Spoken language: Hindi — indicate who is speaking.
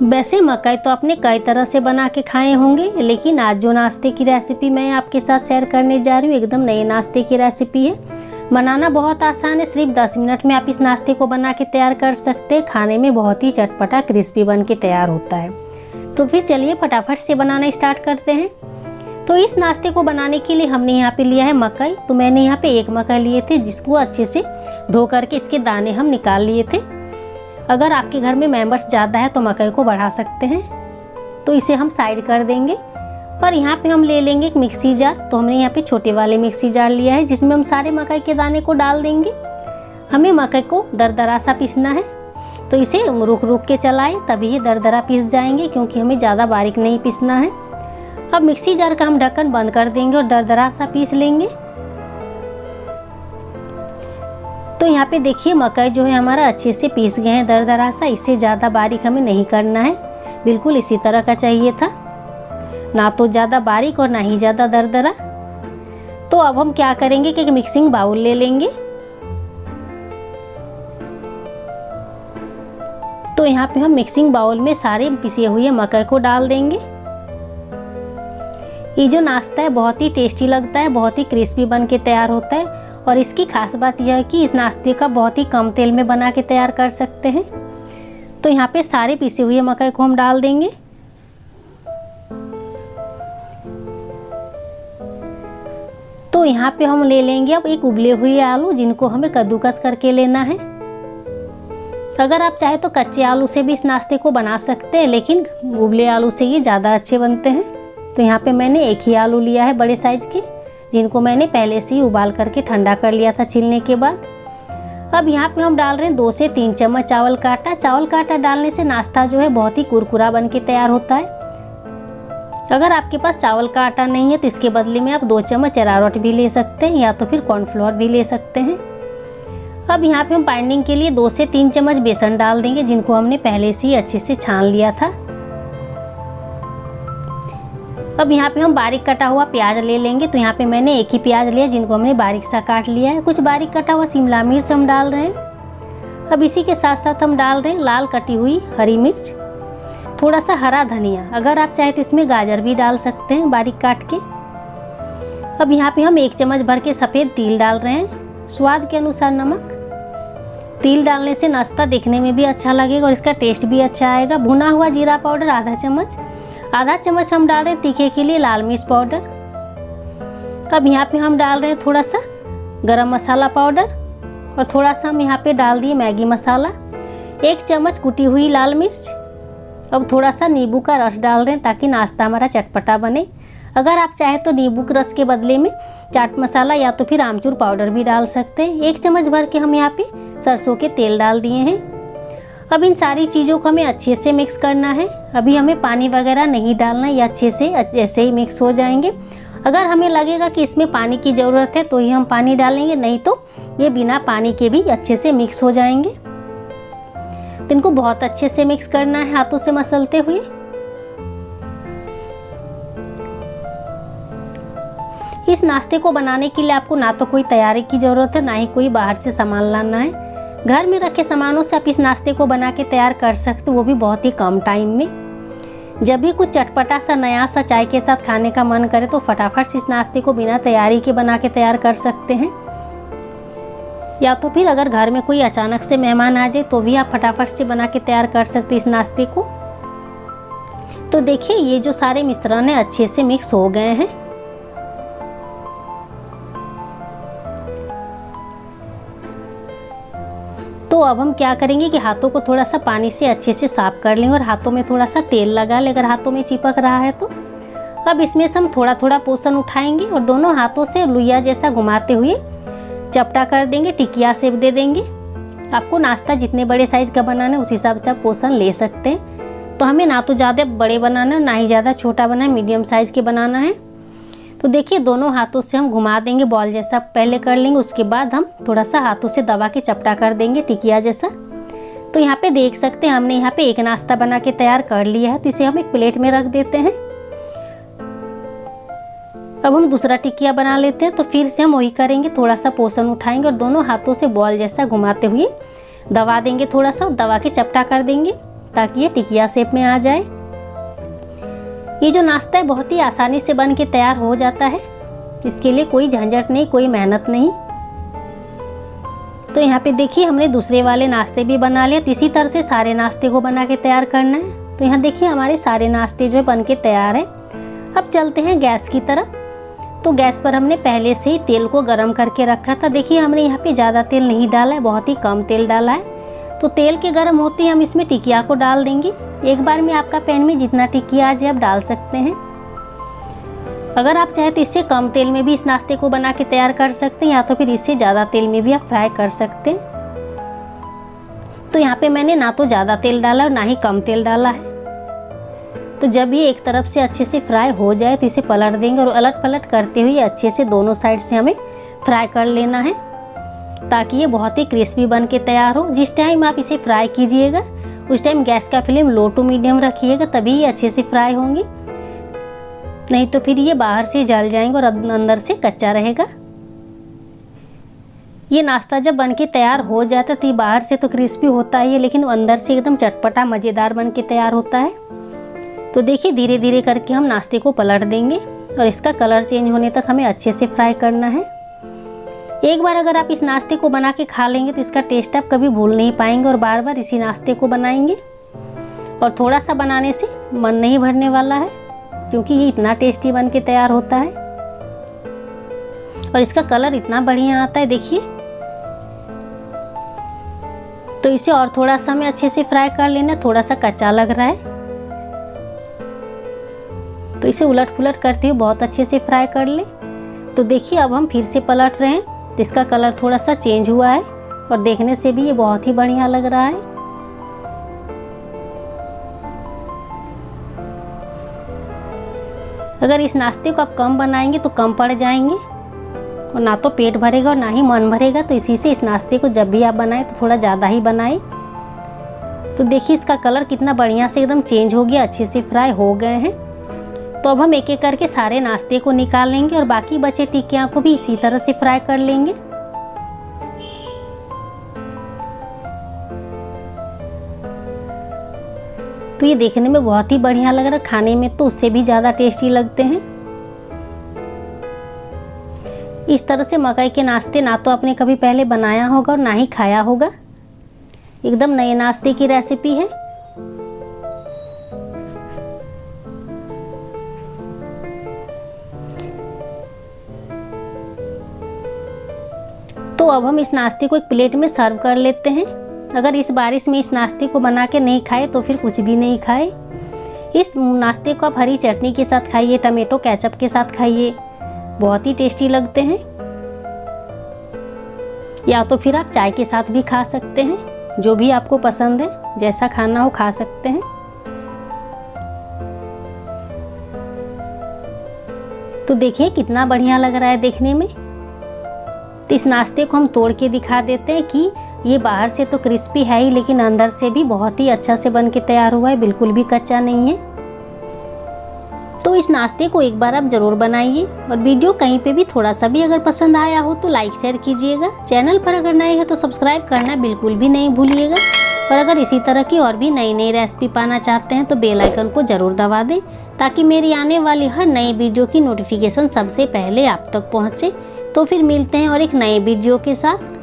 Speaker 1: वैसे मकई तो आपने कई तरह से बना के खाए होंगे, लेकिन आज जो नाश्ते की रेसिपी मैं आपके साथ शेयर करने जा रही हूँ एकदम नए नाश्ते की रेसिपी है। बनाना बहुत आसान है, सिर्फ 10 मिनट में आप इस नाश्ते को बना के तैयार कर सकते हैं। खाने में बहुत ही चटपटा क्रिस्पी बन के तैयार होता है। तो फिर चलिए फटाफट से बनाना स्टार्ट करते हैं। तो इस नाश्ते को बनाने के लिए हमने यहाँ पे लिया है मकई। तो मैंने यहाँ पे एक मकई लिए थे, जिसको अच्छे से धो करके इसके दाने हम निकाल लिए थे। अगर आपके घर में मेंबर्स ज़्यादा है तो मकई को बढ़ा सकते हैं। तो इसे हम साइड कर देंगे और यहाँ पे हम ले लेंगे एक मिक्सी जार। तो हमने यहाँ पे छोटे वाले मिक्सी जार लिया है, जिसमें हम सारे मकई के दाने को डाल देंगे। हमें मकई को दरदरा सा पीसना है, तो इसे रुक रुक के चलाएं, तभी ये दरदरा पीस जाएंगे, क्योंकि हमें ज़्यादा बारीक नहीं पीसना है। अब मिक्सी जार का हम ढक्कन बंद कर देंगे और दरदरा सा पीस लेंगे। तो यहाँ पे देखिए मकई जो है हमारा अच्छे से पीस गए हैं दरदरा सा। इससे ज़्यादा बारीक हमें नहीं करना है, बिल्कुल इसी तरह का चाहिए था, ना तो ज़्यादा बारीक और ना ही ज़्यादा दरदरा। तो अब हम क्या करेंगे कि एक मिक्सिंग बाउल ले लेंगे। तो यहाँ पे हम मिक्सिंग बाउल में सारे पिसे हुए मकई को डाल देंगे। ये जो नाश्ता है बहुत ही टेस्टी लगता है, बहुत ही क्रिस्पी बन के तैयार होता है। और इसकी खास बात यह है कि इस नाश्ते का बहुत ही कम तेल में बना के तैयार कर सकते हैं। तो यहाँ पे सारे पिसे हुए मकई को हम डाल देंगे। तो यहाँ पे हम ले लेंगे अब एक उबले हुए आलू, जिनको हमें कद्दूकस करके लेना है। अगर आप चाहे तो कच्चे आलू से भी इस नाश्ते को बना सकते हैं, लेकिन उबले आलू से ये ज़्यादा अच्छे बनते हैं। तो यहाँ पे मैंने एक ही आलू लिया है बड़े साइज के, जिनको मैंने पहले से ही उबाल करके ठंडा कर लिया था छीलने के बाद। अब यहाँ पे हम डाल रहे हैं 2 से 3 चम्मच चावल का आटा। चावल का आटा डालने से नाश्ता जो है बहुत ही कुरकुरा बन के तैयार होता है। अगर आपके पास चावल का आटा नहीं है तो इसके बदले में आप 2 चम्मच अरारोट भी ले सकते हैं, या तो फिर कॉर्नफ्लोर भी ले सकते हैं। अब यहाँ पे हम बाइंडिंग के लिए 2 से 3 चम्मच बेसन डाल देंगे, जिनको हमने पहले से ही अच्छे से छान लिया था। अब यहाँ पे हम बारीक कटा हुआ प्याज ले लेंगे। तो यहाँ पे मैंने एक ही प्याज लिया, जिनको हमने बारीक सा काट लिया है। कुछ बारीक कटा हुआ शिमला मिर्च हम डाल रहे हैं। अब इसी के साथ साथ हम डाल रहे हैं लाल कटी हुई हरी मिर्च, थोड़ा सा हरा धनिया। अगर आप चाहे तो इसमें गाजर भी डाल सकते हैं बारीक काट के। अब यहाँ पे हम 1 चम्मच भर के सफ़ेद तिल डाल रहे हैं, स्वाद के अनुसार नमक। तिल डालने से नाश्ता देखने में भी अच्छा लगेगा और इसका टेस्ट भी अच्छा आएगा। भुना हुआ जीरा पाउडर आधा चम्मच हम डाल रहे हैं तीखे के लिए लाल मिर्च पाउडर। अब यहाँ पे हम डाल रहे हैं थोड़ा सा गरम मसाला पाउडर, और थोड़ा सा हम यहाँ पे डाल दिए मैगी मसाला। 1 चम्मच कुटी हुई लाल मिर्च। अब थोड़ा सा नींबू का रस डाल रहे हैं, ताकि नाश्ता हमारा चटपटा बने। अगर आप चाहे तो नींबू के रस के बदले में चाट मसाला या तो फिर आमचूर पाउडर भी डाल सकते हैं। 1 चम्मच भर के हम यहाँ पे सरसों के तेल डाल दिए हैं। अब इन सारी चीज़ों को हमें अच्छे से मिक्स करना है। अभी हमें पानी वगैरह नहीं डालना, ये अच्छे से ऐसे ही मिक्स हो जाएंगे। अगर हमें लगेगा कि इसमें पानी की ज़रूरत है तो ही हम पानी डालेंगे, नहीं तो ये बिना पानी के भी अच्छे से मिक्स हो जाएंगे। तो इनको बहुत अच्छे से मिक्स करना है हाथों से मसलते हुए। इस नाश्ते को बनाने के लिए आपको ना तो कोई तैयारी की ज़रूरत है, ना ही कोई बाहर से सामान लाना है। घर में रखे सामानों से आप इस नाश्ते को बना के तैयार कर सकते हो, वो भी बहुत ही कम टाइम में। जब भी कुछ चटपटा सा नया सा चाय के साथ खाने का मन करे तो फटाफट से इस नाश्ते को बिना तैयारी के बना के तैयार कर सकते हैं। या तो फिर अगर घर में कोई अचानक से मेहमान आ जाए तो भी आप फटाफट से बना के तैयार कर सकते हैं इस नाश्ते को। तो देखिए ये जो सारे मिश्रण है अच्छे से मिक्स हो गए हैं। तो अब हम क्या करेंगे कि हाथों को थोड़ा सा पानी से अच्छे से साफ कर लेंगे और हाथों में थोड़ा सा तेल लगा लें अगर हाथों में चिपक रहा है तो। अब इसमें से हम थोड़ा थोड़ा पोर्शन उठाएंगे और दोनों हाथों से लुइया जैसा घुमाते हुए चपटा कर देंगे, टिकिया शेप दे देंगे। आपको नाश्ता जितने बड़े साइज़ का बनाना है उस हिसाब से आप पोर्शन ले सकते हैं। तो हमें ना तो ज़्यादा बड़े बनाना है ना ही ज़्यादा छोटा बनाना है, मीडियम साइज़ के बनाना है। तो देखिए दोनों हाथों से हम घुमा देंगे, बॉल जैसा पहले कर लेंगे, उसके बाद हम थोड़ा सा हाथों से दबा के चपटा कर देंगे टिकिया जैसा। तो यहाँ पे देख सकते हैं हमने यहाँ पे एक नाश्ता बना के तैयार कर लिया है। तो इसे हम एक प्लेट में रख देते हैं। अब हम दूसरा टिकिया बना लेते हैं। तो फिर से हम वही करेंगे, थोड़ा सा पोर्शन उठाएंगे और दोनों हाथों से बॉल जैसा घुमाते हुए दबा देंगे, थोड़ा सा दबा के चपटा कर देंगे। ताकि ये टिकिया शेप में आ जाए। ये जो नाश्ता है बहुत ही आसानी से बन के तैयार हो जाता है, इसके लिए कोई झंझट नहीं, कोई मेहनत नहीं। तो यहाँ पे देखिए हमने दूसरे वाले नाश्ते भी बना लिए। इसी तरह से सारे नाश्ते को बना के तैयार करना है। तो यहाँ देखिए हमारे सारे नाश्ते जो है बन के तैयार है। अब चलते हैं गैस की तरफ। तो गैस पर हमने पहले से ही तेल को गर्म करके रखा था। देखिए हमने यहाँ पे ज़्यादा तेल नहीं डाला है, बहुत ही कम तेल डाला है। तो तेल के गर्म होते ही हम इसमें टिकिया को डाल देंगे। एक बार में आपका पैन में जितना टिकिया आ जाए आप डाल सकते हैं। अगर आप चाहे तो इससे कम तेल में भी इस नाश्ते को बना के तैयार कर सकते हैं, या तो फिर इससे ज़्यादा तेल में भी आप फ्राई कर सकते हैं। तो यहाँ पे मैंने ना तो ज़्यादा तेल डाला और ना ही कम तेल डाला है। तो जब ये एक तरफ से अच्छे से फ्राई हो जाए तो इसे पलट देंगे और उलट पलट करते हुए अच्छे से दोनों साइड से हमें फ्राई कर लेना है, ताकि ये बहुत ही क्रिस्पी बन के तैयार हो। जिस टाइम आप इसे फ्राई कीजिएगा उस टाइम गैस का फ्लेम लो टू मीडियम रखिएगा, तभी ये अच्छे से फ्राई होंगे, नहीं तो फिर ये बाहर से जल जाएंगे और अंदर से कच्चा रहेगा। ये नाश्ता जब बन के तैयार हो जाता है तो ये बाहर से तो क्रिस्पी होता ही है, लेकिन अंदर से एकदम चटपटा मज़ेदार बन के तैयार होता है। तो देखिए धीरे धीरे करके हम नाश्ते को पलट देंगे और इसका कलर चेंज होने तक हमें अच्छे से फ्राई करना है। एक बार अगर आप इस नाश्ते को बना के खा लेंगे तो इसका टेस्ट आप कभी भूल नहीं पाएंगे और बार बार इसी नाश्ते को बनाएंगे। और थोड़ा सा बनाने से मन नहीं भरने वाला है, क्योंकि ये इतना टेस्टी बन के तैयार होता है और इसका कलर इतना बढ़िया आता है। देखिए तो इसे और थोड़ा सा हमें अच्छे से फ्राई कर लेना, थोड़ा सा कच्चा लग रहा है तो इसे उलट पुलट करते हुए बहुत अच्छे से फ्राई कर ले। तो देखिए अब हम फिर से पलट रहे हैं, तो इसका कलर थोड़ा सा चेंज हुआ है और देखने से भी ये बहुत ही बढ़िया लग रहा है। अगर इस नाश्ते को आप कम बनाएंगे तो कम पड़ जाएंगे और ना तो पेट भरेगा और ना ही मन भरेगा। तो इसी से इस नाश्ते को जब भी आप बनाएं तो थोड़ा ज़्यादा ही बनाएं। तो देखिए इसका कलर कितना बढ़िया से एकदम चेंज हो गया, अच्छे से फ्राई हो गए हैं। तो अब हम एक एक करके सारे नाश्ते को निकाल लेंगे और बाकी बचे टिक्कियाँ को भी इसी तरह से फ्राई कर लेंगे। तो ये देखने में बहुत ही बढ़िया लग रहा है, खाने में तो उससे भी ज़्यादा टेस्टी लगते हैं। इस तरह से मकई के नाश्ते ना तो आपने कभी पहले बनाया होगा और ना ही खाया होगा, एकदम नए नाश्ते की रेसिपी है। तो अब हम इस नाश्ते को एक प्लेट में सर्व कर लेते हैं। अगर इस बारिश में इस नाश्ते को बना के नहीं खाए तो फिर कुछ भी नहीं खाए। इस नाश्ते को आप हरी चटनी के साथ खाइए, टमाटो केचप के साथ खाइए, बहुत ही टेस्टी लगते हैं। या तो फिर आप चाय के साथ भी खा सकते हैं, जो भी आपको पसंद है, जैसा खाना हो खा सकते हैं। तो देखिए कितना बढ़िया लग रहा है देखने में। तो इस नाश्ते को हम तोड़ के दिखा देते हैं कि ये बाहर से तो क्रिस्पी है ही, लेकिन अंदर से भी बहुत ही अच्छा से बन के तैयार हुआ है, बिल्कुल भी कच्चा नहीं है। तो इस नाश्ते को एक बार आप ज़रूर बनाइए और वीडियो कहीं पे भी थोड़ा सा भी अगर पसंद आया हो तो लाइक शेयर कीजिएगा। चैनल पर अगर नए हैं तो सब्सक्राइब करना बिल्कुल भी नहीं भूलिएगा। और अगर इसी तरह की और भी नई नई रेसिपी पाना चाहते हैं तो बेल आइकन को ज़रूर दबा दें, ताकि मेरी आने वाली हर नई वीडियो की नोटिफिकेशन सबसे पहले आप तक पहुँचे। तो फिर मिलते हैं और एक नए वीडियो के साथ।